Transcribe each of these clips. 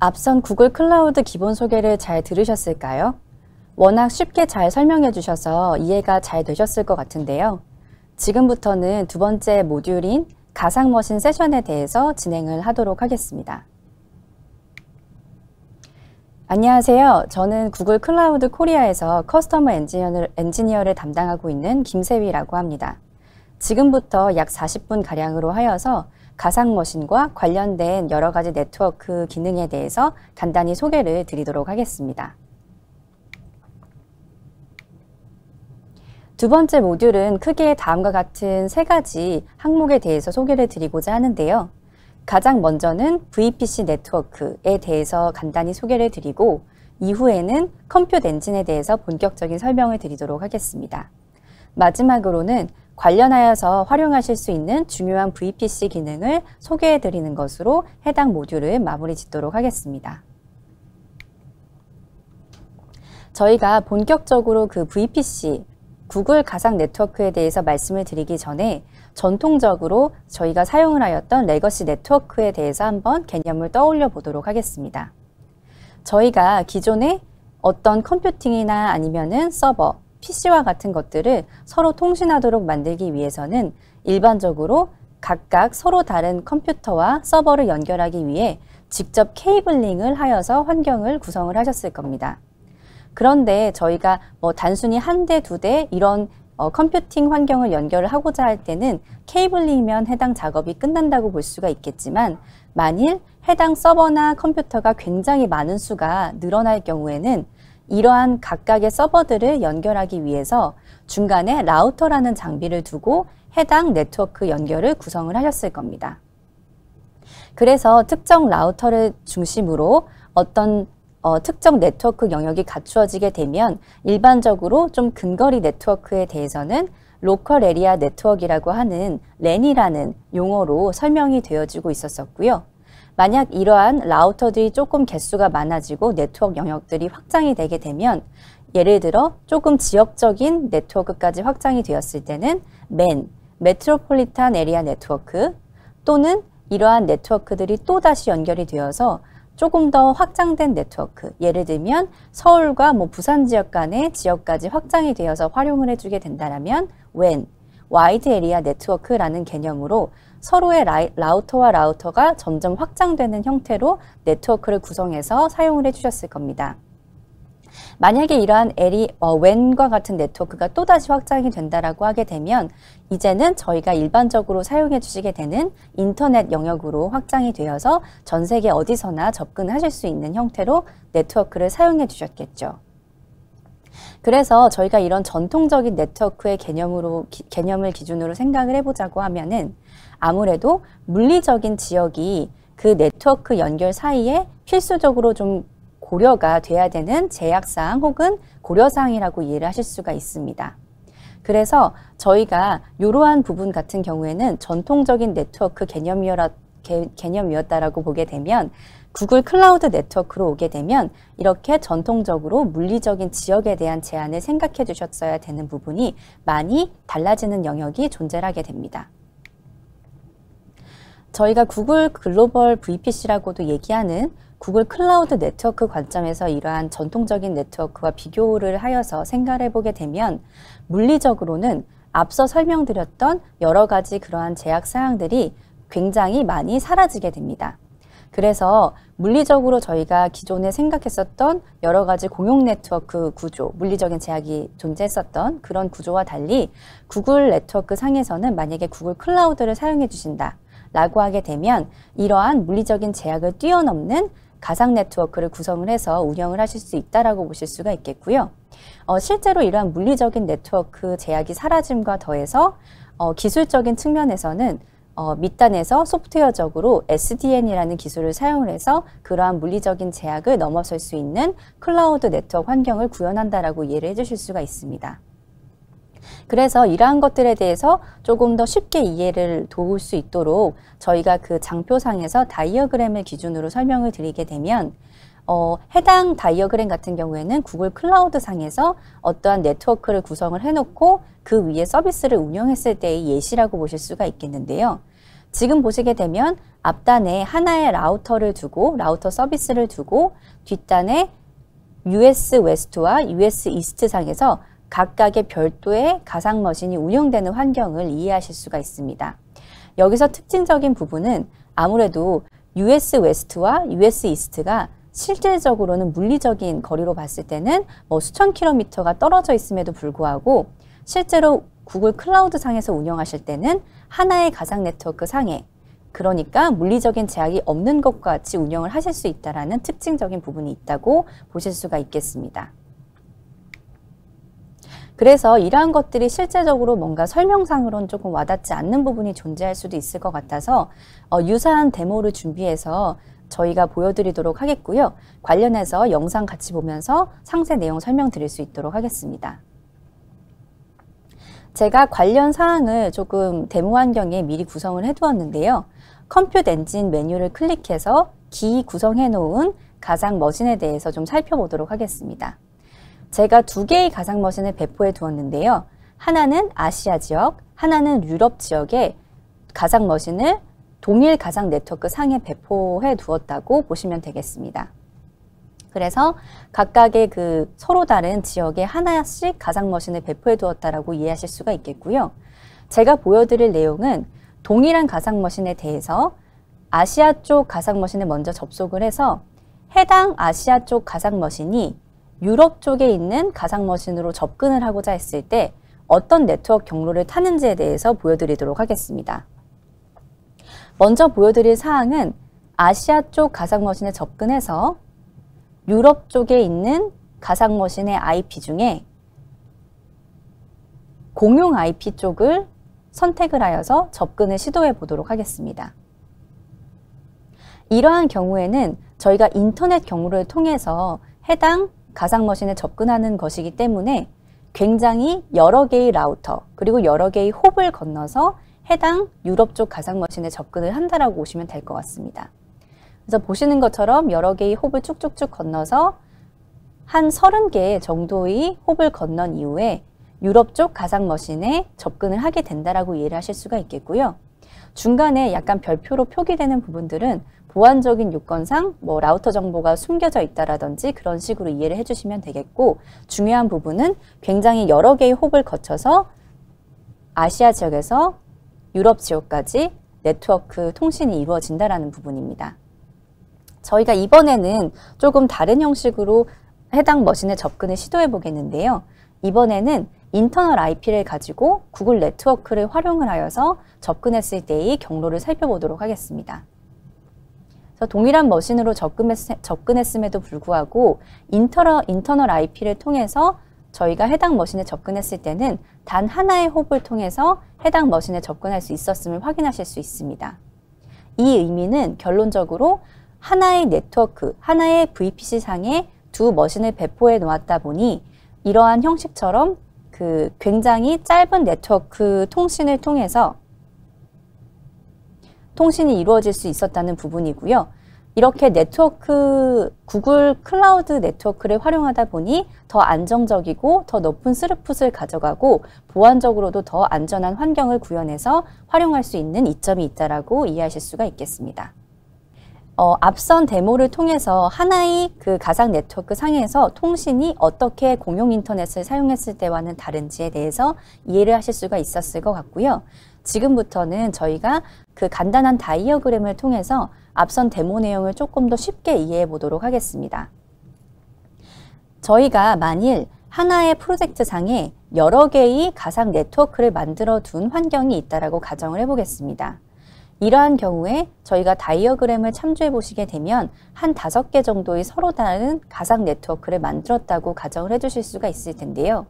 앞선 구글 클라우드 기본 소개를 잘 들으셨을까요? 워낙 쉽게 잘 설명해 주셔서 이해가 잘 되셨을 것 같은데요. 지금부터는 두 번째 모듈인 가상머신 세션에 대해서 진행을 하도록 하겠습니다. 안녕하세요. 저는 구글 클라우드 코리아에서 커스터머 엔지니어를 담당하고 있는 김세위라고 합니다. 지금부터 약 40분가량으로 하여서 가상머신과 관련된 여러 가지 네트워크 기능에 대해서 간단히 소개를 드리도록 하겠습니다. 두 번째 모듈은 크게 다음과 같은 세 가지 항목에 대해서 소개를 드리고자 하는데요. 가장 먼저는 VPC 네트워크에 대해서 간단히 소개를 드리고 이후에는 컴퓨트 엔진에 대해서 본격적인 설명을 드리도록 하겠습니다. 마지막으로는 관련하여서 활용하실 수 있는 중요한 VPC 기능을 소개해 드리는 것으로 해당 모듈을 마무리 짓도록 하겠습니다. 저희가 본격적으로 그 VPC, 구글 가상 네트워크에 대해서 말씀을 드리기 전에 전통적으로 저희가 사용을 하였던 레거시 네트워크에 대해서 한번 개념을 떠올려 보도록 하겠습니다. 저희가 기존에 어떤 컴퓨팅이나 아니면은 서버, PC와 같은 것들을 서로 통신하도록 만들기 위해서는 일반적으로 각각 서로 다른 컴퓨터와 서버를 연결하기 위해 직접 케이블링을 하여서 환경을 구성을 하셨을 겁니다. 그런데 저희가 단순히 한 대, 두 대 이런 컴퓨팅 환경을 연결을 하고자 할 때는 케이블링이면 해당 작업이 끝난다고 볼 수가 있겠지만 만일 해당 서버나 컴퓨터가 굉장히 많은 수가 늘어날 경우에는 이러한 각각의 서버들을 연결하기 위해서 중간에 라우터라는 장비를 두고 해당 네트워크 연결을 구성을 하셨을 겁니다. 그래서 특정 라우터를 중심으로 어떤 특정 네트워크 영역이 갖추어지게 되면 일반적으로 좀 근거리 네트워크에 대해서는 로컬 에리아 네트워크라고 하는 랜이라는 용어로 설명이 되어지고 있었었고요. 만약 이러한 라우터들이 조금 개수가 많아지고 네트워크 영역들이 확장이 되게 되면 예를 들어 조금 지역적인 네트워크까지 확장이 되었을 때는 MEN, 메트로폴리탄 에리아 네트워크 또는 이러한 네트워크들이 또다시 연결이 되어서 조금 더 확장된 네트워크, 예를 들면 서울과 부산 지역 간의 지역까지 확장이 되어서 활용을 해주게 된다면 WAN, 와이드 에리아 네트워크라는 개념으로 서로의 라우터와 라우터가 점점 확장되는 형태로 네트워크를 구성해서 사용을 해주셨을 겁니다. 만약에 이러한 WAN과 같은 네트워크가 또다시 확장이 된다라고 하게 되면 이제는 저희가 일반적으로 사용해 주시게 되는 인터넷 영역으로 확장이 되어서 전 세계 어디서나 접근하실 수 있는 형태로 네트워크를 사용해 주셨겠죠. 그래서 저희가 이런 전통적인 네트워크의 개념을 기준으로 생각을 해보자고 하면은 아무래도 물리적인 지역이 그 네트워크 연결 사이에 필수적으로 좀 고려가 돼야 되는 제약사항 혹은 고려사항이라고 이해를 하실 수가 있습니다. 그래서 저희가 이러한 부분 같은 경우에는 전통적인 네트워크 개념이었다라고 보게 되면 구글 클라우드 네트워크로 오게 되면 이렇게 전통적으로 물리적인 지역에 대한 제한을 생각해 주셨어야 되는 부분이 많이 달라지는 영역이 존재하게 됩니다. 저희가 구글 글로벌 VPC라고도 얘기하는 구글 클라우드 네트워크 관점에서 이러한 전통적인 네트워크와 비교를 하여서 생각을 해보게 되면 물리적으로는 앞서 설명드렸던 여러 가지 그러한 제약 사항들이 굉장히 많이 사라지게 됩니다. 그래서 물리적으로 저희가 기존에 생각했었던 여러 가지 공용 네트워크 구조, 물리적인 제약이 존재했었던 그런 구조와 달리 구글 네트워크 상에서는 만약에 구글 클라우드를 사용해 주신다 라고 하게 되면 이러한 물리적인 제약을 뛰어넘는 가상 네트워크를 구성을 해서 운영을 하실 수 있다라고 보실 수가 있겠고요. 실제로 이러한 물리적인 네트워크 제약이 사라짐과 더해서 기술적인 측면에서는 밑단에서 소프트웨어적으로 SDN이라는 기술을 사용을 해서 그러한 물리적인 제약을 넘어설 수 있는 클라우드 네트워크 환경을 구현한다라고 이해를 해주실 수가 있습니다. 그래서 이러한 것들에 대해서 조금 더 쉽게 이해를 도울 수 있도록 저희가 그 장표상에서 다이어그램을 기준으로 설명을 드리게 되면 해당 다이어그램 같은 경우에는 구글 클라우드 상에서 어떠한 네트워크를 구성을 해놓고 그 위에 서비스를 운영했을 때의 예시라고 보실 수가 있겠는데요. 지금 보시게 되면 앞단에 하나의 라우터를 두고 라우터 서비스를 두고 뒷단에 US 웨스트와 US 이스트 상에서 각각의 별도의 가상 머신이 운영되는 환경을 이해하실 수가 있습니다. 여기서 특징적인 부분은 아무래도 US 웨스트와 US 이스트가 실질적으로는 물리적인 거리로 봤을 때는 수천 킬로미터가 떨어져 있음에도 불구하고 실제로 구글 클라우드 상에서 운영하실 때는 하나의 가상 네트워크 상에, 그러니까 물리적인 제약이 없는 것과 같이 운영을 하실 수 있다는 특징적인 부분이 있다고 보실 수가 있겠습니다. 그래서 이러한 것들이 실제적으로 뭔가 설명상으로는 조금 와닿지 않는 부분이 존재할 수도 있을 것 같아서 유사한 데모를 준비해서 저희가 보여드리도록 하겠고요. 관련해서 영상 같이 보면서 상세 내용 설명드릴 수 있도록 하겠습니다. 제가 관련 사항을 조금 데모 환경에 미리 구성을 해두었는데요. 컴퓨트 엔진 메뉴를 클릭해서 기이 구성해 놓은 가상 머신에 대해서 좀 살펴보도록 하겠습니다. 제가 두 개의 가상 머신을 배포해 두었는데요. 하나는 아시아 지역, 하나는 유럽 지역에 가상 머신을 동일 가상 네트워크 상에 배포해 두었다고 보시면 되겠습니다. 그래서 각각의 그 서로 다른 지역에 하나씩 가상 머신을 배포해 두었다라고 이해하실 수가 있겠고요. 제가 보여드릴 내용은 동일한 가상 머신에 대해서 아시아 쪽 가상 머신을 먼저 접속을 해서 해당 아시아 쪽 가상 머신이 유럽 쪽에 있는 가상 머신으로 접근을 하고자 했을 때 어떤 네트워크 경로를 타는지에 대해서 보여드리도록 하겠습니다. 먼저 보여드릴 사항은 아시아 쪽 가상 머신에 접근해서 유럽 쪽에 있는 가상 머신의 IP 중에 공용 IP 쪽을 선택을 하여서 접근을 시도해 보도록 하겠습니다. 이러한 경우에는 저희가 인터넷 경로를 통해서 해당 가상 머신에 접근하는 것이기 때문에 굉장히 여러 개의 라우터 그리고 여러 개의 홉을 건너서 해당 유럽 쪽 가상 머신에 접근을 한다라고 보시면 될 것 같습니다. 그래서 보시는 것처럼 여러 개의 홉을 쭉쭉쭉 건너서 한 30개 정도의 홉을 건넌 이후에 유럽 쪽 가상 머신에 접근을 하게 된다라고 이해를 하실 수가 있겠고요. 중간에 약간 별표로 표기되는 부분들은 보안적인 요건상 라우터 정보가 숨겨져 있다라든지 그런 식으로 이해를 해주시면 되겠고, 중요한 부분은 굉장히 여러 개의 홉을 거쳐서 아시아 지역에서 유럽 지역까지 네트워크 통신이 이루어진다라는 부분입니다. 저희가 이번에는 조금 다른 형식으로 해당 머신에 접근을 시도해 보겠는데요. 이번에는 인터널 IP를 가지고 구글 네트워크를 활용을 하여서 접근했을 때의 경로를 살펴보도록 하겠습니다. 그래서 동일한 머신으로 접근했음에도 불구하고 인터널 IP를 통해서 저희가 해당 머신에 접근했을 때는 단 하나의 홉을 통해서 해당 머신에 접근할 수 있었음을 확인하실 수 있습니다. 이 의미는 결론적으로 하나의 네트워크, 하나의 VPC 상에 두 머신을 배포해 놓았다 보니 이러한 형식처럼 굉장히 짧은 네트워크 통신을 통해서 통신이 이루어질 수 있었다는 부분이고요. 이렇게 구글 클라우드 네트워크를 활용하다 보니 더 안정적이고 더 높은 스루풋을 가져가고 보안적으로도 더 안전한 환경을 구현해서 활용할 수 있는 이점이 있다라고 이해하실 수가 있겠습니다. 앞선 데모를 통해서 하나의 가상 네트워크 상에서 통신이 어떻게 공용 인터넷을 사용했을 때와는 다른지에 대해서 이해를 하실 수가 있었을 것 같고요. 지금부터는 저희가 간단한 다이어그램을 통해서 앞선 데모 내용을 조금 더 쉽게 이해해 보도록 하겠습니다. 저희가 만일 하나의 프로젝트 상에 여러 개의 가상 네트워크를 만들어 둔 환경이 있다라고 가정을 해 보겠습니다. 이러한 경우에 저희가 다이어그램을 참조해 보시게 되면 한 5개 정도의 서로 다른 가상 네트워크를 만들었다고 가정을 해 주실 수가 있을 텐데요.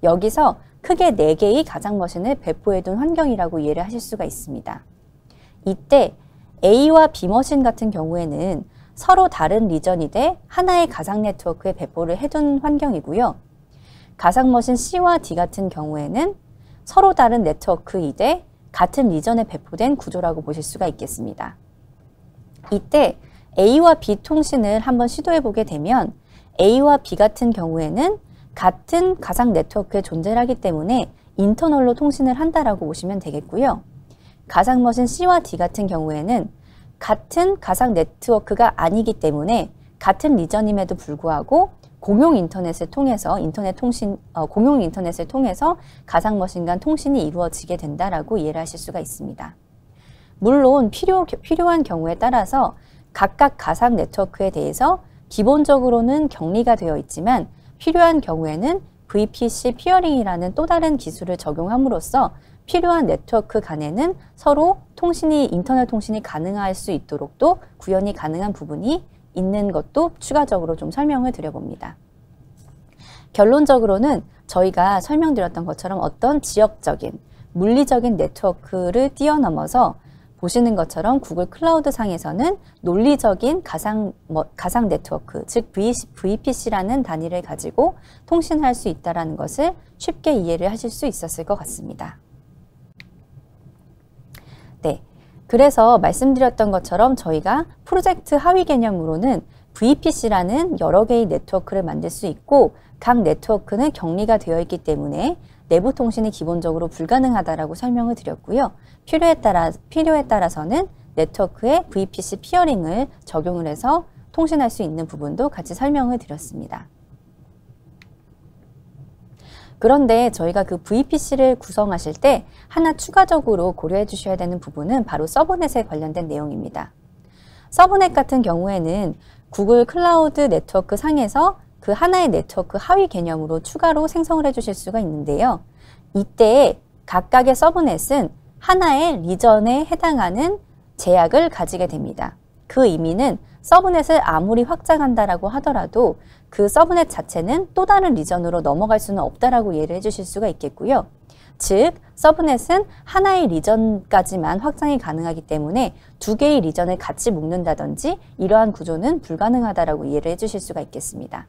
여기서 크게 4개의 가상 머신을 배포해 둔 환경이라고 이해를 하실 수가 있습니다. 이때 A와 B 머신 같은 경우에는 서로 다른 리전이되 하나의 가상 네트워크에 배포를 해둔 환경이고요. 가상 머신 C와 D 같은 경우에는 서로 다른 네트워크이되 같은 리전에 배포된 구조라고 보실 수가 있겠습니다. 이때 A와 B 통신을 한번 시도해 보게 되면 A와 B 같은 경우에는 같은 가상 네트워크에 존재하기 때문에 인터널로 통신을 한다라고 보시면 되겠고요. 가상머신 C와 D 같은 경우에는 같은 가상 네트워크가 아니기 때문에 같은 리전임에도 불구하고 공용 인터넷을 통해서 공용 인터넷을 통해서 가상머신 간 통신이 이루어지게 된다라고 이해를 하실 수가 있습니다. 물론 필요한 경우에 따라서 각각 가상 네트워크에 대해서 기본적으로는 격리가 되어 있지만 필요한 경우에는 VPC 피어링이라는 또 다른 기술을 적용함으로써 필요한 네트워크 간에는 서로 인터넷 통신이 가능할 수 있도록 또 구현이 가능한 부분이 있는 것도 추가적으로 좀 설명을 드려봅니다. 결론적으로는 저희가 설명드렸던 것처럼 어떤 지역적인, 물리적인 네트워크를 뛰어넘어서 보시는 것처럼 구글 클라우드 상에서는 논리적인 가상 네트워크, 즉 VPC라는 단위를 가지고 통신할 수 있다는 것을 쉽게 이해를 하실 수 있었을 것 같습니다. 네, 그래서 말씀드렸던 것처럼 저희가 프로젝트 하위 개념으로는 VPC라는 여러 개의 네트워크를 만들 수 있고 각 네트워크는 격리가 되어 있기 때문에 내부 통신이 기본적으로 불가능하다라고 설명을 드렸고요. 필요에 따라서는 네트워크에 VPC 피어링을 적용을 해서 통신할 수 있는 부분도 같이 설명을 드렸습니다. 그런데 저희가 그 VPC를 구성하실 때 하나 추가적으로 고려해 주셔야 되는 부분은 바로 서브넷에 관련된 내용입니다. 서브넷 같은 경우에는 구글 클라우드 네트워크 상에서 그 하나의 네트워크 하위 개념으로 추가로 생성을 해 주실 수가 있는데요. 이때 각각의 서브넷은 하나의 리전에 해당하는 제약을 가지게 됩니다. 그 의미는 서브넷을 아무리 확장한다라고 하더라도 그 서브넷 자체는 또 다른 리전으로 넘어갈 수는 없다라고 이해를 해주실 수가 있겠고요. 즉, 서브넷은 하나의 리전까지만 확장이 가능하기 때문에 두 개의 리전을 같이 묶는다든지 이러한 구조는 불가능하다라고 이해를 해주실 수가 있겠습니다.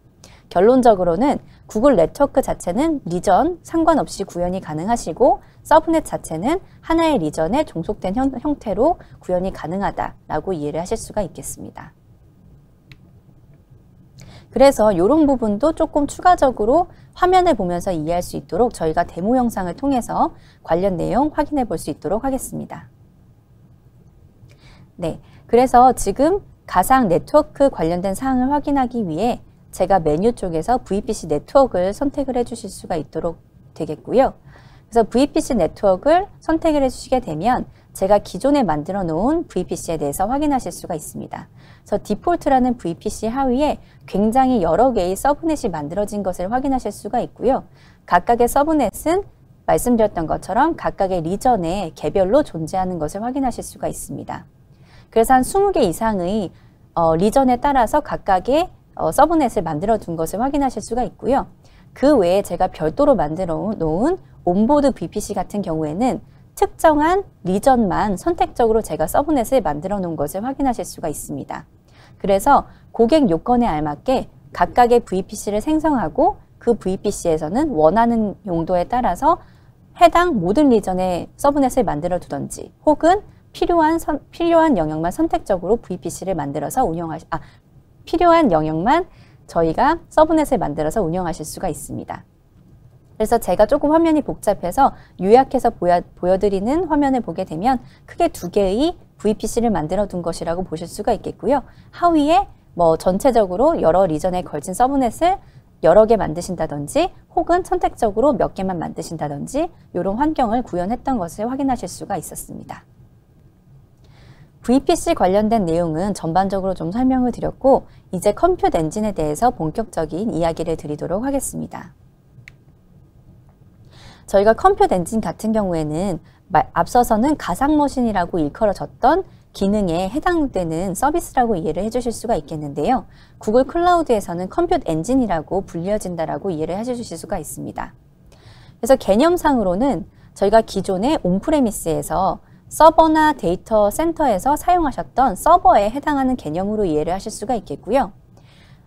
결론적으로는 구글 네트워크 자체는 리전 상관없이 구현이 가능하시고 서브넷 자체는 하나의 리전에 종속된 형태로 구현이 가능하다라고 이해를 하실 수가 있겠습니다. 그래서 이런 부분도 조금 추가적으로 화면을 보면서 이해할 수 있도록 저희가 데모 영상을 통해서 관련 내용 확인해 볼 수 있도록 하겠습니다. 네, 그래서 지금 가상 네트워크 관련된 사항을 확인하기 위해 제가 메뉴 쪽에서 VPC 네트워크를 선택을 해 주실 수가 있도록 되겠고요. 그래서 VPC 네트워크를 선택을 해 주시게 되면 제가 기존에 만들어 놓은 VPC에 대해서 확인하실 수가 있습니다. 그래서 디폴트라는 VPC 하위에 굉장히 여러 개의 서브넷이 만들어진 것을 확인하실 수가 있고요. 각각의 서브넷은 말씀드렸던 것처럼 각각의 리전에 개별로 존재하는 것을 확인하실 수가 있습니다. 그래서 한 20개 이상의 리전에 따라서 각각의 서브넷을 만들어 둔 것을 확인하실 수가 있고요. 그 외에 제가 별도로 만들어 놓은 온보드 VPC 같은 경우에는 특정한 리전만 선택적으로 제가 서브넷을 만들어 놓은 것을 확인하실 수가 있습니다. 그래서 고객 요건에 알맞게 각각의 VPC를 생성하고 그 VPC에서는 원하는 용도에 따라서 해당 모든 리전에 서브넷을 만들어 두던지 혹은 필요한 영역만 선택적으로 VPC를 만들어서 필요한 영역만 저희가 서브넷을 만들어서 운영하실 수가 있습니다. 그래서 제가 조금 화면이 복잡해서 요약해서 보여드리는 화면을 보게 되면 크게 두 개의 VPC를 만들어 둔 것이라고 보실 수가 있겠고요. 하위에 전체적으로 여러 리전에 걸친 서브넷을 여러 개 만드신다든지 혹은 선택적으로 몇 개만 만드신다든지 이런 환경을 구현했던 것을 확인하실 수가 있었습니다. VPC 관련된 내용은 전반적으로 좀 설명을 드렸고 이제 컴퓨트 엔진에 대해서 본격적인 이야기를 드리도록 하겠습니다. 저희가 컴퓨트 엔진 같은 경우에는 앞서서는 가상머신이라고 일컬어졌던 기능에 해당되는 서비스라고 이해를 해주실 수가 있겠는데요. 구글 클라우드에서는 컴퓨트 엔진이라고 불려진다라고 이해를 해주실 수가 있습니다. 그래서 개념상으로는 저희가 기존의 온프레미스에서 서버나 데이터 센터에서 사용하셨던 서버에 해당하는 개념으로 이해를 하실 수가 있겠고요.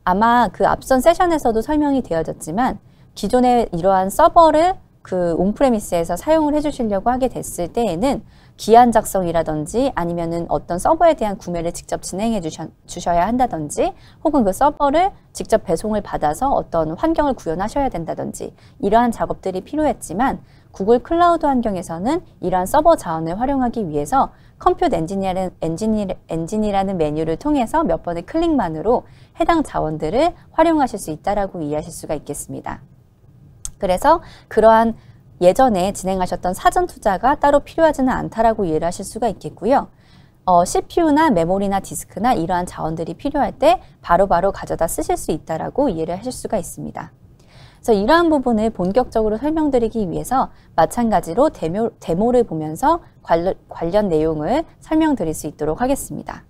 아마 그 앞선 세션에서도 설명이 되어졌지만 기존에 이러한 서버를 그 온프레미스에서 사용을 해주시려고 하게 됐을 때에는 기한 작성이라든지 아니면은 어떤 서버에 대한 구매를 직접 진행해 주셔야 한다든지 혹은 그 서버를 직접 배송을 받아서 어떤 환경을 구현하셔야 된다든지 이러한 작업들이 필요했지만 구글 클라우드 환경에서는 이러한 서버 자원을 활용하기 위해서 컴퓨트 엔진이라는 메뉴를 통해서 몇 번의 클릭만으로 해당 자원들을 활용하실 수 있다라고 이해하실 수가 있겠습니다. 그래서 그러한 예전에 진행하셨던 사전 투자가 따로 필요하지는 않다라고 이해를 하실 수가 있겠고요. CPU나 메모리나 디스크나 이러한 자원들이 필요할 때 바로바로 가져다 쓰실 수 있다라고 이해를 하실 수가 있습니다. 그래서 이러한 부분을 본격적으로 설명드리기 위해서 마찬가지로 데모를 보면서 관련 내용을 설명드릴 수 있도록 하겠습니다.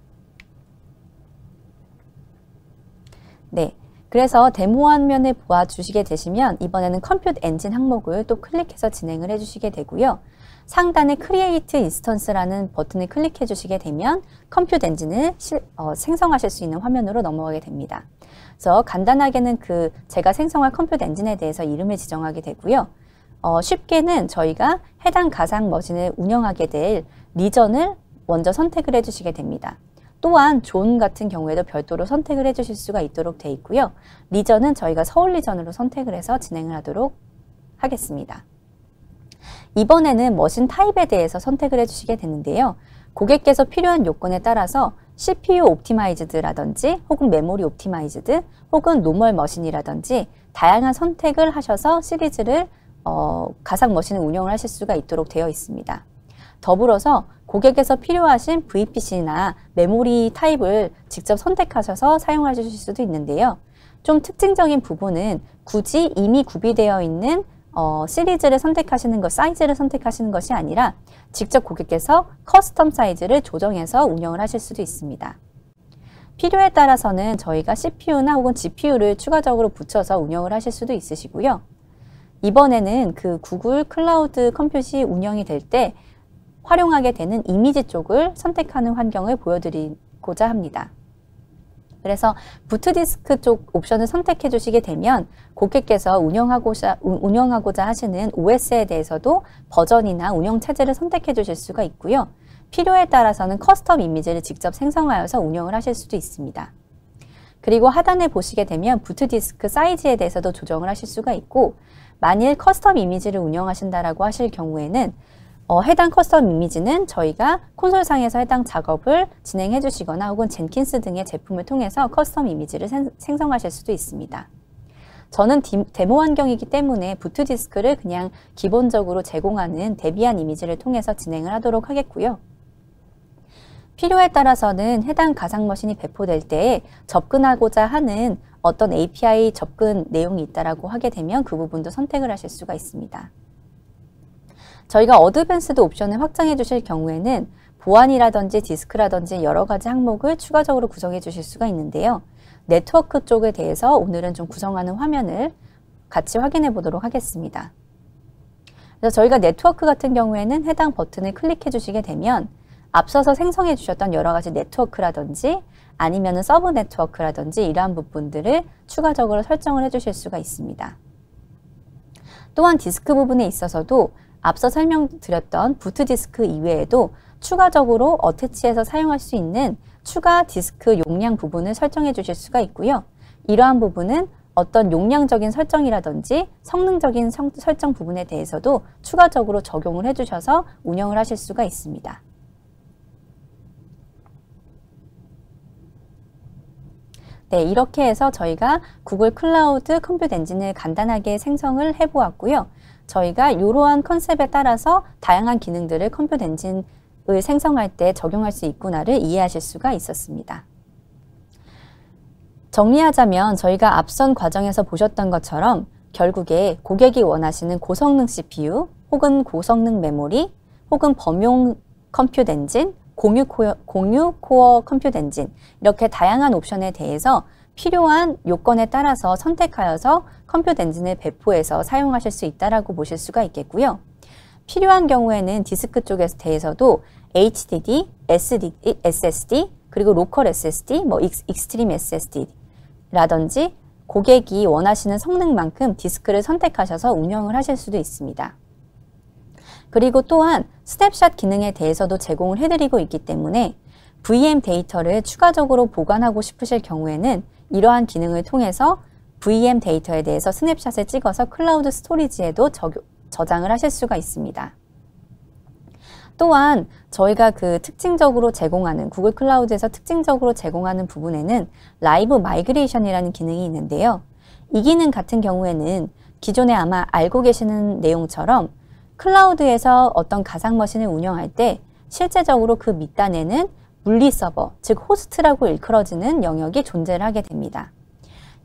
네. 그래서 데모 화면을 보아주시게 되시면 이번에는 컴퓨트 엔진 항목을 또 클릭해서 진행을 해주시게 되고요. 상단에 크리에이트 인스턴스라는 버튼을 클릭해 주시게 되면 컴퓨트 엔진을 생성하실 수 있는 화면으로 넘어가게 됩니다. 그래서 간단하게는 제가 생성할 컴퓨트 엔진에 대해서 이름을 지정하게 되고요. 쉽게는 저희가 해당 가상 머신을 운영하게 될 리전을 먼저 선택을 해주시게 됩니다. 또한 존 같은 경우에도 별도로 선택을 해주실 수가 있도록 되어 있고요. 리전은 저희가 서울 리전으로 선택을 해서 진행을 하도록 하겠습니다. 이번에는 머신 타입에 대해서 선택을 해주시게 되는데요. 고객께서 필요한 요건에 따라서 CPU 옵티마이즈드라든지 혹은 메모리 옵티마이즈드 혹은 노멀 머신이라든지 다양한 선택을 하셔서 시리즈를 가상 머신을 운영을 하실 수가 있도록 되어 있습니다. 더불어서 고객께서 필요하신 VPC나 메모리 타입을 직접 선택하셔서 사용하실 수도 있는데요. 좀 특징적인 부분은 굳이 이미 구비되어 있는 시리즈를 선택하시는 것, 사이즈를 선택하시는 것이 아니라 직접 고객께서 커스텀 사이즈를 조정해서 운영을 하실 수도 있습니다. 필요에 따라서는 저희가 CPU나 혹은 GPU를 추가적으로 붙여서 운영을 하실 수도 있으시고요. 이번에는 그 구글 클라우드 컴퓨팅이 운영이 될 때 활용하게 되는 이미지 쪽을 선택하는 환경을 보여드리고자 합니다. 그래서 부트디스크 쪽 옵션을 선택해 주시게 되면 고객께서 운영하고자 하시는 OS에 대해서도 버전이나 운영체제를 선택해 주실 수가 있고요. 필요에 따라서는 커스텀 이미지를 직접 생성하여서 운영을 하실 수도 있습니다. 그리고 하단에 보시게 되면 부트디스크 사이즈에 대해서도 조정을 하실 수가 있고 만일 커스텀 이미지를 운영하신다라고 하실 경우에는 해당 커스텀 이미지는 저희가 콘솔상에서 해당 작업을 진행해 주시거나 혹은 젠킨스 등의 제품을 통해서 커스텀 이미지를 생성하실 수도 있습니다. 저는 데모 환경이기 때문에 부트디스크를 그냥 기본적으로 제공하는 데비안 이미지를 통해서 진행을 하도록 하겠고요. 필요에 따라서는 해당 가상머신이 배포될 때에 접근하고자 하는 어떤 API 접근 내용이 있다라고 하게 되면 그 부분도 선택을 하실 수가 있습니다. 저희가 어드밴스드 옵션을 확장해 주실 경우에는 보안이라든지 디스크라든지 여러 가지 항목을 추가적으로 구성해 주실 수가 있는데요. 네트워크 쪽에 대해서 오늘은 좀 구성하는 화면을 같이 확인해 보도록 하겠습니다. 그래서 저희가 네트워크 같은 경우에는 해당 버튼을 클릭해 주시게 되면 앞서서 생성해 주셨던 여러 가지 네트워크라든지 아니면은 서브 네트워크라든지 이러한 부분들을 추가적으로 설정을 해 주실 수가 있습니다. 또한 디스크 부분에 있어서도 앞서 설명드렸던 부트디스크 이외에도 추가적으로 어태치해서 사용할 수 있는 추가 디스크 용량 부분을 설정해 주실 수가 있고요. 이러한 부분은 어떤 용량적인 설정이라든지 성능적인 설정 부분에 대해서도 추가적으로 적용을 해주셔서 운영을 하실 수가 있습니다. 네, 이렇게 해서 저희가 구글 클라우드 컴퓨트 엔진을 간단하게 생성을 해보았고요. 저희가 이러한 컨셉에 따라서 다양한 기능들을 컴퓨트 엔진을 생성할 때 적용할 수 있구나를 이해하실 수가 있었습니다. 정리하자면 저희가 앞선 과정에서 보셨던 것처럼 결국에 고객이 원하시는 고성능 CPU 혹은 고성능 메모리 혹은 범용 컴퓨트 엔진, 공유 코어 컴퓨트 엔진 이렇게 다양한 옵션에 대해서 필요한 요건에 따라서 선택하여서 컴퓨트 엔진을 배포해서 사용하실 수 있다라고 보실 수가 있겠고요. 필요한 경우에는 디스크 쪽에 대해서도 HDD, SSD, 그리고 로컬 SSD, 익스트림 SSD라든지 고객이 원하시는 성능만큼 디스크를 선택하셔서 운영을 하실 수도 있습니다. 그리고 또한 스냅샷 기능에 대해서도 제공을 해드리고 있기 때문에 VM 데이터를 추가적으로 보관하고 싶으실 경우에는 이러한 기능을 통해서 VM 데이터에 대해서 스냅샷을 찍어서 클라우드 스토리지에도 저장을 하실 수가 있습니다. 또한 저희가 그 특징적으로 제공하는 구글 클라우드에서 특징적으로 제공하는 부분에는 라이브 마이그레이션이라는 기능이 있는데요. 이 기능 같은 경우에는 기존에 아마 알고 계시는 내용처럼 클라우드에서 어떤 가상 머신을 운영할 때 실제적으로 그 밑단에는 물리 서버, 즉 호스트라고 일컬어지는 영역이 존재를 하게 됩니다.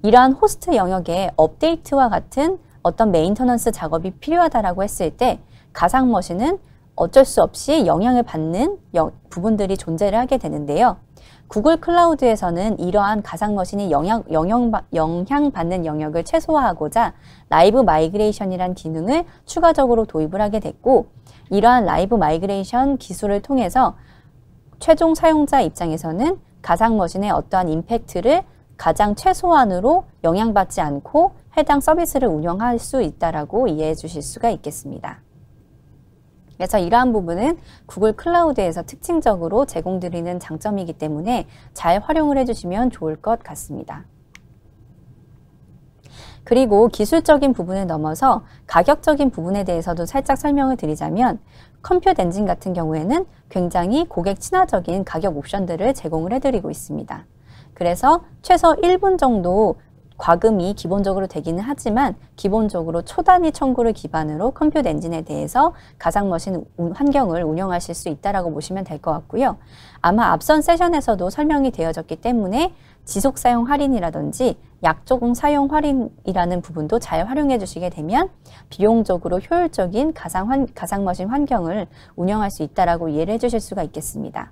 이러한 호스트 영역에 업데이트와 같은 어떤 메인터넌스 작업이 필요하다라고 했을 때 가상 머신은 어쩔 수 없이 영향을 받는 부분들이 존재를 하게 되는데요. 구글 클라우드에서는 이러한 가상 머신이 영향받는 영역을 최소화하고자 라이브 마이그레이션이라는 기능을 추가적으로 도입을 하게 됐고, 이러한 라이브 마이그레이션 기술을 통해서 최종 사용자 입장에서는 가상 머신의 어떠한 임팩트를 가장 최소한으로 영향받지 않고 해당 서비스를 운영할 수 있다라고 이해해 주실 수가 있겠습니다. 그래서 이러한 부분은 구글 클라우드에서 특징적으로 제공드리는 장점이기 때문에 잘 활용을 해주시면 좋을 것 같습니다. 그리고 기술적인 부분을 넘어서 가격적인 부분에 대해서도 살짝 설명을 드리자면 컴퓨트 엔진 같은 경우에는 굉장히 고객 친화적인 가격 옵션들을 제공을 해드리고 있습니다. 그래서 최소 1분 정도 과금이 기본적으로 되기는 하지만 기본적으로 초단위 청구를 기반으로 컴퓨트 엔진에 대해서 가상머신 환경을 운영하실 수 있다고 보시면 될 것 같고요. 아마 앞선 세션에서도 설명이 되어졌기 때문에 지속 사용 할인이라든지 약조금 사용 할인이라는 부분도 잘 활용해 주시게 되면 비용적으로 효율적인 가상머신 환경을 운영할 수 있다고 이해를 해 주실 수가 있겠습니다.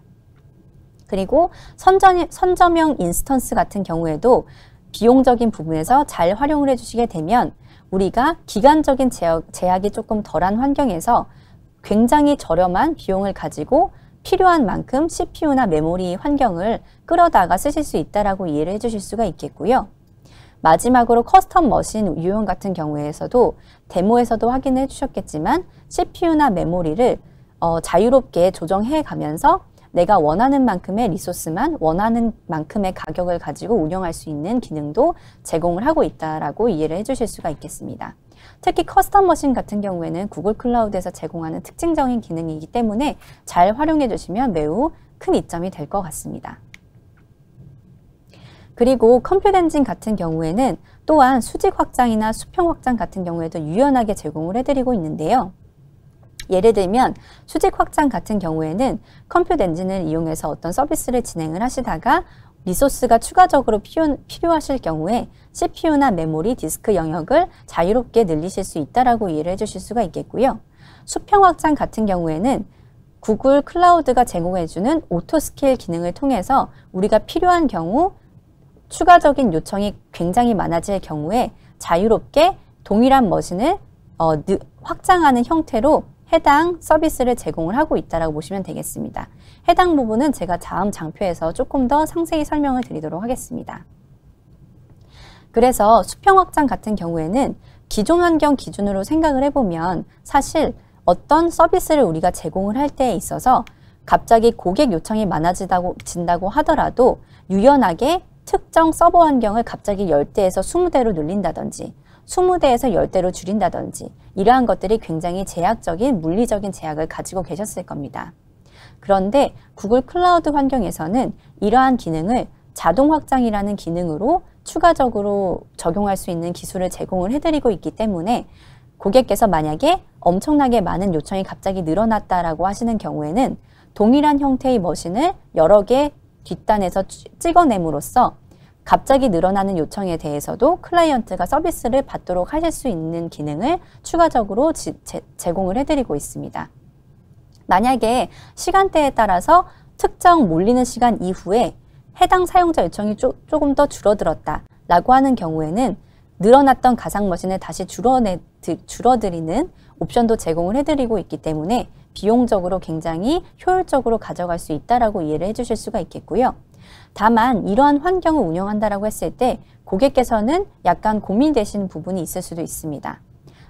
그리고 선점형 인스턴스 같은 경우에도 비용적인 부분에서 잘 활용을 해주시게 되면 우리가 기간적인 제약이 조금 덜한 환경에서 굉장히 저렴한 비용을 가지고 필요한 만큼 CPU나 메모리 환경을 끌어다가 쓰실 수 있다고 이해를 해주실 수가 있겠고요. 마지막으로 커스텀 머신 유형 같은 경우에서도 데모에서도 확인해 주셨겠지만 CPU나 메모리를 자유롭게 조정해 가면서 내가 원하는 만큼의 리소스만 원하는 만큼의 가격을 가지고 운영할 수 있는 기능도 제공을 하고 있다라고 이해를 해주실 수가 있겠습니다. 특히 커스텀 머신 같은 경우에는 구글 클라우드에서 제공하는 특징적인 기능이기 때문에 잘 활용해 주시면 매우 큰 이점이 될 것 같습니다. 그리고 컴퓨트 엔진 같은 경우에는 또한 수직 확장이나 수평 확장 같은 경우에도 유연하게 제공을 해드리고 있는데요. 예를 들면 수직 확장 같은 경우에는 컴퓨트 엔진을 이용해서 어떤 서비스를 진행을 하시다가 리소스가 추가적으로 필요하실 경우에 CPU나 메모리, 디스크 영역을 자유롭게 늘리실 수 있다고 이해를 해주실 수가 있겠고요. 수평 확장 같은 경우에는 구글 클라우드가 제공해주는 오토스케일 기능을 통해서 우리가 필요한 경우 추가적인 요청이 굉장히 많아질 경우에 자유롭게 동일한 머신을 확장하는 형태로 해당 서비스를 제공을 하고 있다고 보시면 되겠습니다. 해당 부분은 제가 다음 장표에서 조금 더 상세히 설명을 드리도록 하겠습니다. 그래서 수평 확장 같은 경우에는 기존 환경 기준으로 생각을 해보면 사실 어떤 서비스를 우리가 제공을 할 때에 있어서 갑자기 고객 요청이 많아진다고 하더라도 유연하게 특정 서버 환경을 갑자기 10대에서 20대로 늘린다든지 20대에서 10대로 줄인다든지 이러한 것들이 굉장히 제약적인 물리적인 제약을 가지고 계셨을 겁니다. 그런데 구글 클라우드 환경에서는 이러한 기능을 자동 확장이라는 기능으로 추가적으로 적용할 수 있는 기술을 제공을 해드리고 있기 때문에 고객께서 만약에 엄청나게 많은 요청이 갑자기 늘어났다라고 하시는 경우에는 동일한 형태의 머신을 여러 개 뒷단에서 찍어냄으로써 갑자기 늘어나는 요청에 대해서도 클라이언트가 서비스를 받도록 하실 수 있는 기능을 추가적으로 제공을 해드리고 있습니다. 만약에 시간대에 따라서 특정 몰리는 시간 이후에 해당 사용자 요청이 조금 더 줄어들었다라고 하는 경우에는 늘어났던 가상머신을 다시 줄어드리는 옵션도 제공을 해드리고 있기 때문에 비용적으로 굉장히 효율적으로 가져갈 수 있다고 이해를 해주실 수가 있겠고요. 다만 이러한 환경을 운영한다고 했을 때 고객께서는 약간 고민되시는 부분이 있을 수도 있습니다.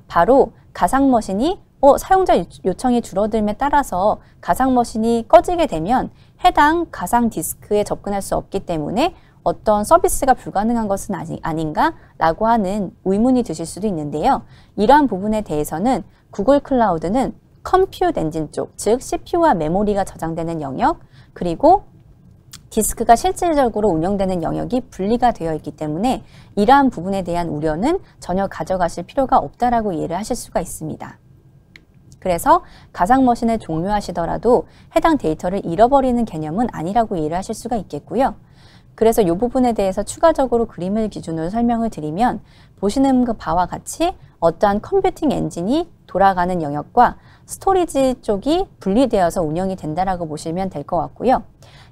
바로 가상머신이 사용자 요청이 줄어듦에 따라서 가상 머신이 꺼지게 되면 해당 가상 디스크에 접근할 수 없기 때문에 어떤 서비스가 불가능한 것은 아닌가? 라고 하는 의문이 드실 수도 있는데요. 이러한 부분에 대해서는 구글 클라우드는 컴퓨트 엔진 쪽, 즉 CPU와 메모리가 저장되는 영역, 그리고 디스크가 실질적으로 운영되는 영역이 분리가 되어 있기 때문에 이러한 부분에 대한 우려는 전혀 가져가실 필요가 없다라고 이해를 하실 수가 있습니다. 그래서 가상 머신을 종료하시더라도 해당 데이터를 잃어버리는 개념은 아니라고 이해를 하실 수가 있겠고요. 그래서 이 부분에 대해서 추가적으로 그림을 기준으로 설명을 드리면 보시는 그 바와 같이 어떠한 컴퓨팅 엔진이 돌아가는 영역과 스토리지 쪽이 분리되어서 운영이 된다라고 보시면 될 것 같고요.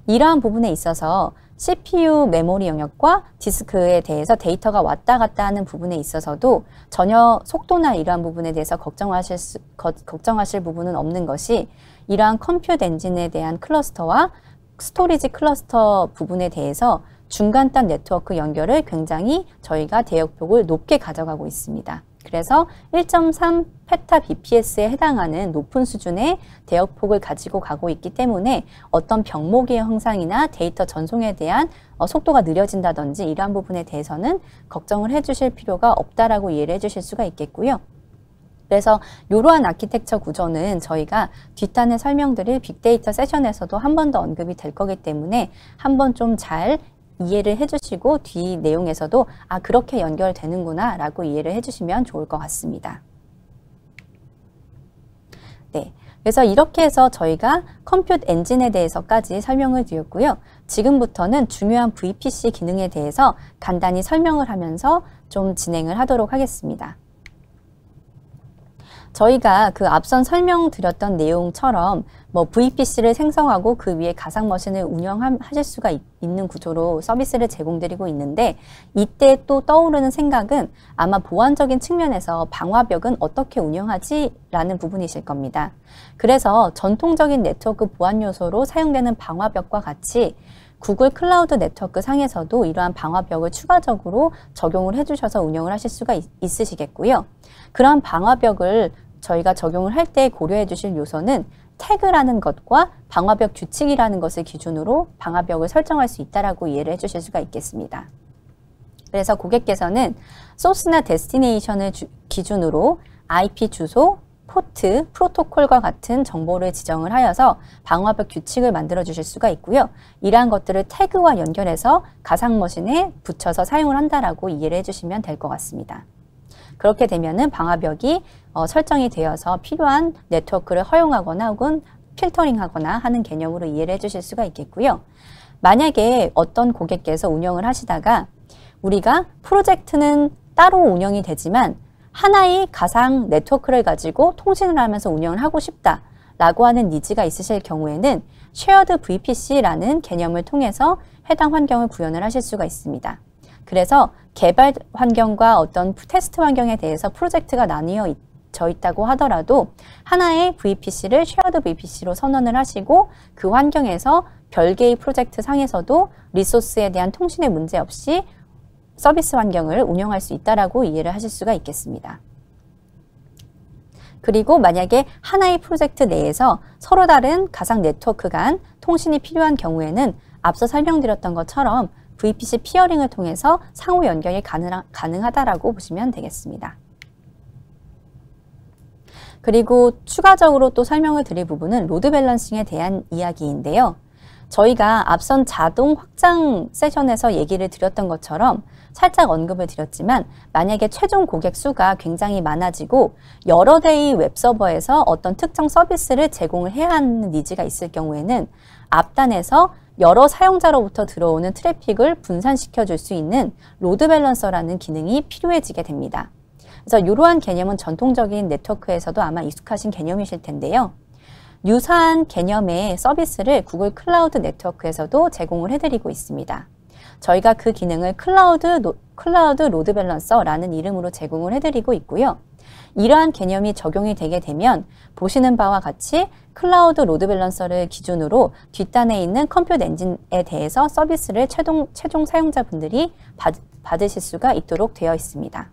이러한 부분에 있어서 CPU 메모리 영역과 디스크에 대해서 데이터가 왔다 갔다 하는 부분에 있어서도 전혀 속도나 이러한 부분에 대해서 걱정하실 부분은 없는 것이 이러한 컴퓨트 엔진에 대한 클러스터와 스토리지 클러스터 부분에 대해서 중간단 네트워크 연결을 굉장히 저희가 대역폭을 높게 가져가고 있습니다. 그래서 1.3 페타 bps에 해당하는 높은 수준의 대역폭을 가지고 가고 있기 때문에 어떤 병목의 형상이나 데이터 전송에 대한 속도가 느려진다든지 이러한 부분에 대해서는 걱정을 해주실 필요가 없다라고 이해를 해주실 수가 있겠고요. 그래서 이러한 아키텍처 구조는 저희가 뒷단에 설명드릴 빅데이터 세션에서도 한 번 더 언급이 될 거기 때문에 한번 좀 잘 이해를 해주시고 뒤 내용에서도 그렇게 연결되는구나 라고 이해를 해주시면 좋을 것 같습니다. 네, 그래서 이렇게 해서 저희가 컴퓨트 엔진에 대해서까지 설명을 드렸고요. 지금부터는 중요한 VPC 기능에 대해서 간단히 설명을 하면서 좀 진행을 하도록 하겠습니다. 저희가 그 앞선 설명드렸던 내용처럼 VPC를 생성하고 그 위에 가상 머신을 운영하실 수가 있는 구조로 서비스를 제공드리고 있는데 이때 또 떠오르는 생각은 아마 보안적인 측면에서 방화벽은 어떻게 운영하지? 라는 부분이실 겁니다. 그래서 전통적인 네트워크 보안 요소로 사용되는 방화벽과 같이 구글 클라우드 네트워크 상에서도 이러한 방화벽을 추가적으로 적용을 해주셔서 운영을 하실 수가 있으시겠고요. 그런 방화벽을 저희가 적용을 할 때 고려해 주실 요소는 태그라는 것과 방화벽 규칙이라는 것을 기준으로 방화벽을 설정할 수 있다라고 이해를 해 주실 수가 있겠습니다. 그래서 고객께서는 소스나 데스티네이션을 기준으로 IP 주소, 포트, 프로토콜과 같은 정보를 지정을 하여서 방화벽 규칙을 만들어 주실 수가 있고요. 이러한 것들을 태그와 연결해서 가상 머신에 붙여서 사용을 한다라고 이해를 해주시면 될 것 같습니다. 그렇게 되면은 방화벽이 설정이 되어서 필요한 네트워크를 허용하거나 혹은 필터링하거나 하는 개념으로 이해를 해주실 수가 있겠고요. 만약에 어떤 고객께서 운영을 하시다가 우리가 프로젝트는 따로 운영이 되지만 하나의 가상 네트워크를 가지고 통신을 하면서 운영을 하고 싶다라고 하는 니즈가 있으실 경우에는 쉐어드 VPC라는 개념을 통해서 해당 환경을 구현을 하실 수가 있습니다. 그래서 개발 환경과 어떤 테스트 환경에 대해서 프로젝트가 나뉘어져 있다고 하더라도 하나의 VPC를 쉐어드 VPC로 선언을 하시고 그 환경에서 별개의 프로젝트 상에서도 리소스에 대한 통신의 문제 없이 서비스 환경을 운영할 수 있다라고 이해를 하실 수가 있겠습니다. 그리고 만약에 하나의 프로젝트 내에서 서로 다른 가상 네트워크 간 통신이 필요한 경우에는 앞서 설명드렸던 것처럼 VPC 피어링을 통해서 상호 연결이 가능하다라고 보시면 되겠습니다. 그리고 추가적으로 또 설명을 드릴 부분은 로드 밸런싱에 대한 이야기인데요. 저희가 앞선 자동 확장 세션에서 얘기를 드렸던 것처럼 살짝 언급을 드렸지만 만약에 최종 고객 수가 굉장히 많아지고 여러 대의 웹서버에서 어떤 특정 서비스를 제공을 해야 하는 니즈가 있을 경우에는 앞단에서 여러 사용자로부터 들어오는 트래픽을 분산시켜 줄 수 있는 로드 밸런서라는 기능이 필요해지게 됩니다. 그래서 이러한 개념은 전통적인 네트워크에서도 아마 익숙하신 개념이실 텐데요. 유사한 개념의 서비스를 구글 클라우드 네트워크에서도 제공을 해드리고 있습니다. 저희가 그 기능을 클라우드 로드 밸런서라는 이름으로 제공을 해드리고 있고요. 이러한 개념이 적용이 되게 되면 보시는 바와 같이 클라우드 로드 밸런서를 기준으로 뒷단에 있는 컴퓨트 엔진에 대해서 서비스를 최종 사용자분들이 받으실 수가 있도록 되어 있습니다.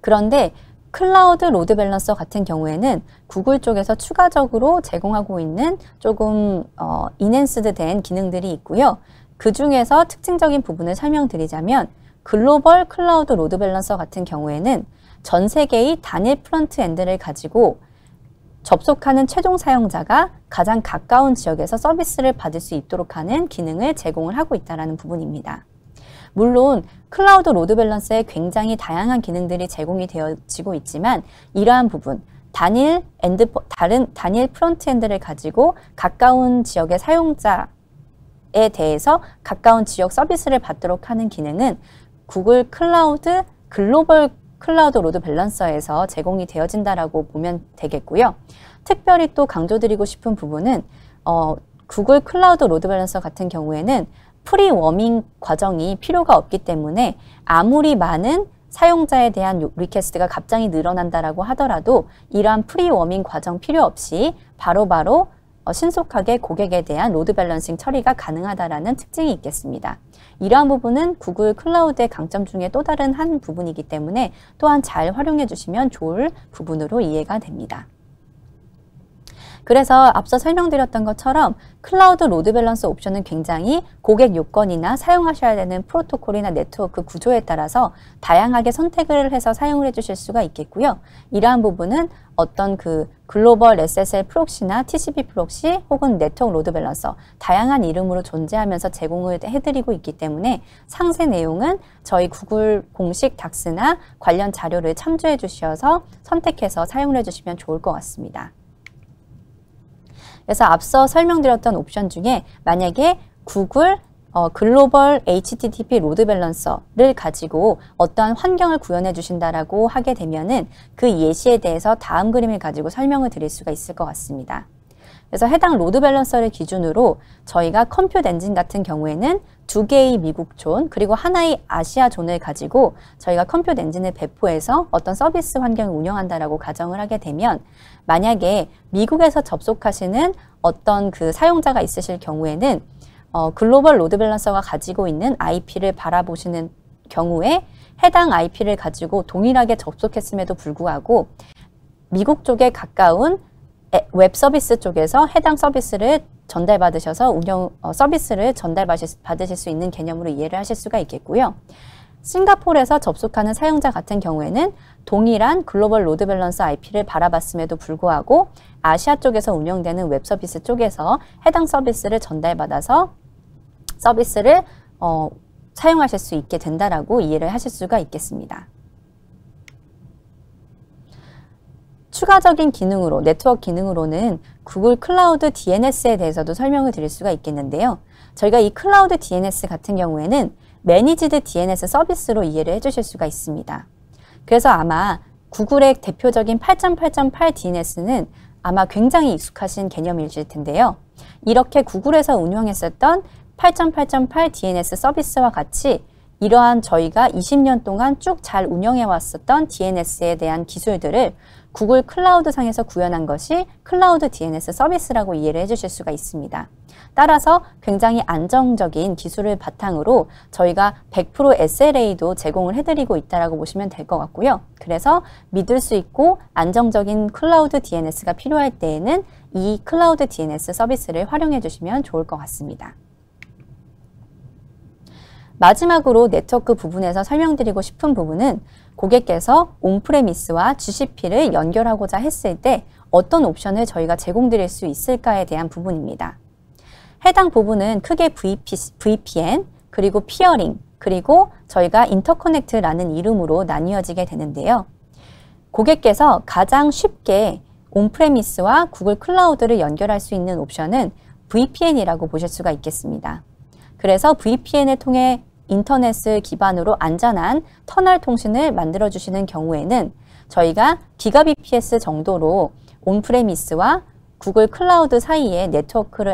그런데 클라우드 로드 밸런서 같은 경우에는 구글 쪽에서 추가적으로 제공하고 있는 조금 인핸스드 된 기능들이 있고요. 그 중에서 특징적인 부분을 설명드리자면 글로벌 클라우드 로드 밸런서 같은 경우에는 전 세계의 단일 프론트엔드를 가지고 접속하는 최종 사용자가 가장 가까운 지역에서 서비스를 받을 수 있도록 하는 기능을 제공을 하고 있다는 부분입니다. 물론 클라우드 로드 밸런스에 굉장히 다양한 기능들이 제공이 되어지고 있지만 이러한 부분, 단일 프론트엔드를 가지고 가까운 지역의 사용자에 대해서 가까운 지역 서비스를 받도록 하는 기능은 구글 클라우드 글로벌 클라우드 로드 밸런서에서 제공이 되어진다라고 보면 되겠고요. 특별히 또 강조드리고 싶은 부분은 구글 클라우드 로드 밸런서 같은 경우에는 프리워밍 과정이 필요가 없기 때문에 아무리 많은 사용자에 대한 리퀘스트가 갑자기 늘어난다라고 하더라도 이러한 프리워밍 과정 필요 없이 바로바로 신속하게 고객에 대한 로드 밸런싱 처리가 가능하다라는 특징이 있겠습니다. 이러한 부분은 구글 클라우드의 강점 중에 또 다른 한 부분이기 때문에 또한 잘 활용해 주시면 좋을 부분으로 이해가 됩니다. 그래서 앞서 설명드렸던 것처럼 클라우드 로드 밸런스 옵션은 굉장히 고객 요건이나 사용하셔야 되는 프로토콜이나 네트워크 구조에 따라서 다양하게 선택을 해서 사용을 해주실 수가 있겠고요. 이러한 부분은 어떤 그 글로벌 SSL 프록시나 TCP 프록시 혹은 네트워크 로드 밸런서 다양한 이름으로 존재하면서 제공을 해드리고 있기 때문에 상세 내용은 저희 구글 공식 닥스나 관련 자료를 참조해 주셔서 선택해서 사용을 해주시면 좋을 것 같습니다. 그래서 앞서 설명드렸던 옵션 중에 만약에 구글 글로벌 HTTP 로드 밸런서를 가지고 어떠한 환경을 구현해 주신다라고 하게 되면은 그 예시에 대해서 다음 그림을 가지고 설명을 드릴 수가 있을 것 같습니다. 그래서 해당 로드 밸런서를 기준으로 저희가 컴퓨트 엔진 같은 경우에는 2개의 미국 존 그리고 하나의 아시아 존을 가지고 저희가 컴퓨트 엔진을 배포해서 어떤 서비스 환경을 운영한다라고 가정을 하게 되면 만약에 미국에서 접속하시는 어떤 그 사용자가 있으실 경우에는 글로벌 로드 밸런서가 가지고 있는 IP를 바라보시는 경우에 해당 IP를 가지고 동일하게 접속했음에도 불구하고 미국 쪽에 가까운 웹 서비스 쪽에서 해당 서비스를 전달받으셔서 서비스를 전달받으실 수 있는 개념으로 이해를 하실 수가 있겠고요. 싱가포르에서 접속하는 사용자 같은 경우에는 동일한 글로벌 로드 밸런서 IP를 바라봤음에도 불구하고 아시아 쪽에서 운영되는 웹 서비스 쪽에서 해당 서비스를 전달받아서 서비스를 사용하실 수 있게 된다라고 이해를 하실 수가 있겠습니다. 추가적인 기능으로, 네트워크 기능으로는 구글 클라우드 DNS에 대해서도 설명을 드릴 수가 있겠는데요. 저희가 이 클라우드 DNS 같은 경우에는 매니지드 DNS 서비스로 이해를 해주실 수가 있습니다. 그래서 아마 구글의 대표적인 8.8.8 DNS는 아마 굉장히 익숙하신 개념이실 텐데요. 이렇게 구글에서 운영했었던 8.8.8 DNS 서비스와 같이 이러한 저희가 20년 동안 쭉 잘 운영해 왔었던 DNS에 대한 기술들을 구글 클라우드 상에서 구현한 것이 클라우드 DNS 서비스라고 이해를 해주실 수가 있습니다. 따라서 굉장히 안정적인 기술을 바탕으로 저희가 100% SLA도 제공을 해드리고 있다고 보시면 될 것 같고요. 그래서 믿을 수 있고 안정적인 클라우드 DNS가 필요할 때에는 이 클라우드 DNS 서비스를 활용해 주시면 좋을 것 같습니다. 마지막으로 네트워크 부분에서 설명드리고 싶은 부분은 고객께서 온프레미스와 GCP를 연결하고자 했을 때 어떤 옵션을 저희가 제공드릴 수 있을까에 대한 부분입니다. 해당 부분은 크게 VPN, 그리고 피어링, 그리고 저희가 인터커넥트라는 이름으로 나뉘어지게 되는데요. 고객께서 가장 쉽게 온프레미스와 구글 클라우드를 연결할 수 있는 옵션은 VPN이라고 보실 수가 있겠습니다. 그래서 VPN을 통해 인터넷을 기반으로 안전한 터널 통신을 만들어주시는 경우에는 저희가 기가bps 정도로 온프레미스와 구글 클라우드 사이에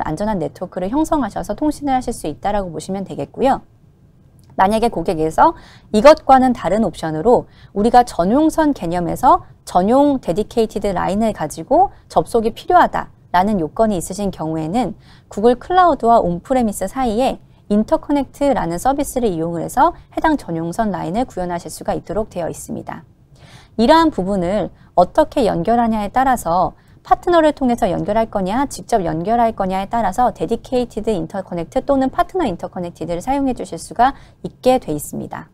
안전한 네트워크를 형성하셔서 통신을 하실 수 있다고 보시면 되겠고요. 만약에 고객에서 이것과는 다른 옵션으로 우리가 전용선 개념에서 전용 데디케이티드 라인을 가지고 접속이 필요하다라는 요건이 있으신 경우에는 구글 클라우드와 온프레미스 사이에 인터커넥트라는 서비스를 이용을 해서 해당 전용선 라인을 구현하실 수가 있도록 되어 있습니다. 이러한 부분을 어떻게 연결하냐에 따라서 파트너를 통해서 연결할 거냐, 직접 연결할 거냐에 따라서 데디케이티드 인터커넥트 또는 파트너 인터커넥티드를 사용해 주실 수가 있게 돼 있습니다.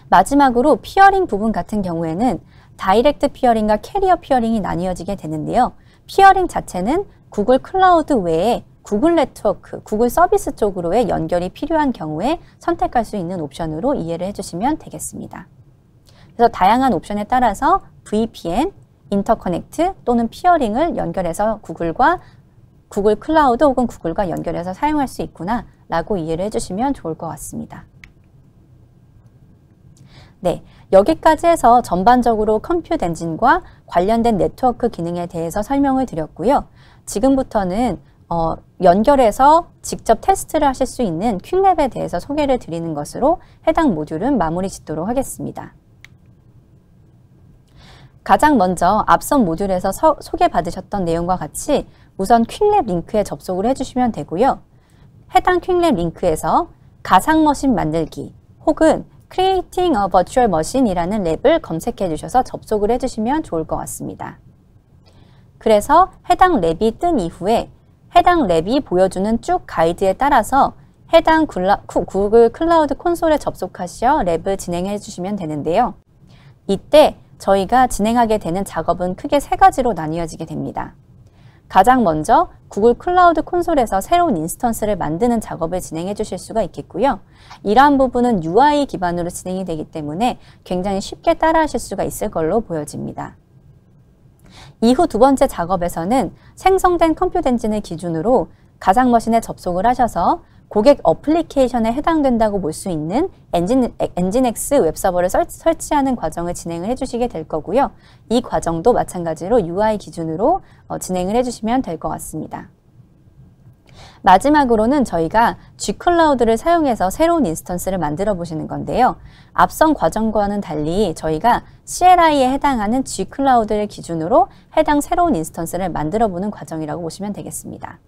마지막으로 피어링 부분 같은 경우에는 다이렉트 피어링과 캐리어 피어링이 나뉘어지게 되는데요. 피어링 자체는 구글 클라우드 외에 구글 네트워크, 구글 서비스 쪽으로의 연결이 필요한 경우에 선택할 수 있는 옵션으로 이해를 해주시면 되겠습니다. 그래서 다양한 옵션에 따라서 VPN, 인터커넥트 또는 피어링을 연결해서 구글과 구글 클라우드 혹은 구글과 연결해서 사용할 수 있구나 라고 이해를 해주시면 좋을 것 같습니다. 네, 여기까지 해서 전반적으로 컴퓨트 엔진과 관련된 네트워크 기능에 대해서 설명을 드렸고요. 지금부터는 연결해서 직접 테스트를 하실 수 있는 퀵랩에 대해서 소개를 드리는 것으로 해당 모듈은 마무리 짓도록 하겠습니다. 가장 먼저 앞선 모듈에서 소개받으셨던 내용과 같이 우선 퀵랩 링크에 접속을 해주시면 되고요. 해당 퀵랩 링크에서 가상머신 만들기 혹은 Creating a Virtual Machine이라는 랩을 검색해 주셔서 접속을 해주시면 좋을 것 같습니다. 그래서 해당 랩이 뜬 이후에 해당 랩이 보여주는 쭉 가이드에 따라서 해당 구글 클라우드 콘솔에 접속하시어 랩을 진행해 주시면 되는데요. 이때 저희가 진행하게 되는 작업은 크게 세 가지로 나뉘어지게 됩니다. 가장 먼저 구글 클라우드 콘솔에서 새로운 인스턴스를 만드는 작업을 진행해 주실 수가 있겠고요. 이러한 부분은 UI 기반으로 진행이 되기 때문에 굉장히 쉽게 따라 하실 수가 있을 걸로 보여집니다. 이후 두 번째 작업에서는 생성된 컴퓨트 엔진을 기준으로 가상머신에 접속을 하셔서 고객 어플리케이션에 해당된다고 볼 수 있는 엔진엑스 웹서버를 설치하는 과정을 진행을 해주시게 될 거고요. 이 과정도 마찬가지로 UI 기준으로 진행을 해주시면 될 것 같습니다. 마지막으로는 저희가 G클라우드를 사용해서 새로운 인스턴스를 만들어 보시는 건데요. 앞선 과정과는 달리 저희가 CLI에 해당하는 G클라우드를 기준으로 해당 새로운 인스턴스를 만들어 보는 과정이라고 보시면 되겠습니다.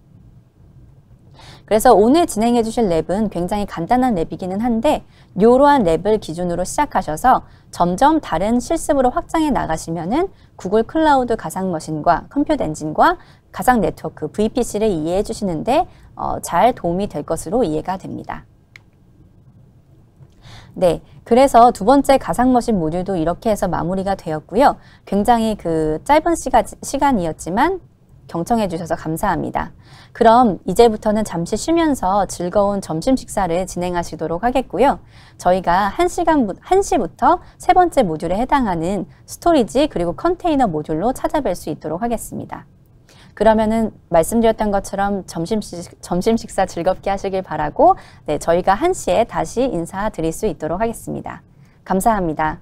그래서 오늘 진행해 주실 랩은 굉장히 간단한 랩이기는 한데 이러한 랩을 기준으로 시작하셔서 점점 다른 실습으로 확장해 나가시면은 구글 클라우드 가상머신과 컴퓨트 엔진과 가상 네트워크 VPC를 이해해 주시는데 잘 도움이 될 것으로 이해가 됩니다. 네, 그래서 두 번째 가상머신 모듈도 이렇게 해서 마무리가 되었고요. 굉장히 짧은 시간이었지만 경청해 주셔서 감사합니다. 그럼 이제부터는 잠시 쉬면서 즐거운 점심 식사를 진행하시도록 하겠고요. 저희가 1시부터 세 번째 모듈에 해당하는 스토리지 그리고 컨테이너 모듈로 찾아뵐 수 있도록 하겠습니다. 그러면은 말씀드렸던 것처럼 점심 식사 즐겁게 하시길 바라고 저희가 1시에 다시 인사드릴 수 있도록 하겠습니다. 감사합니다.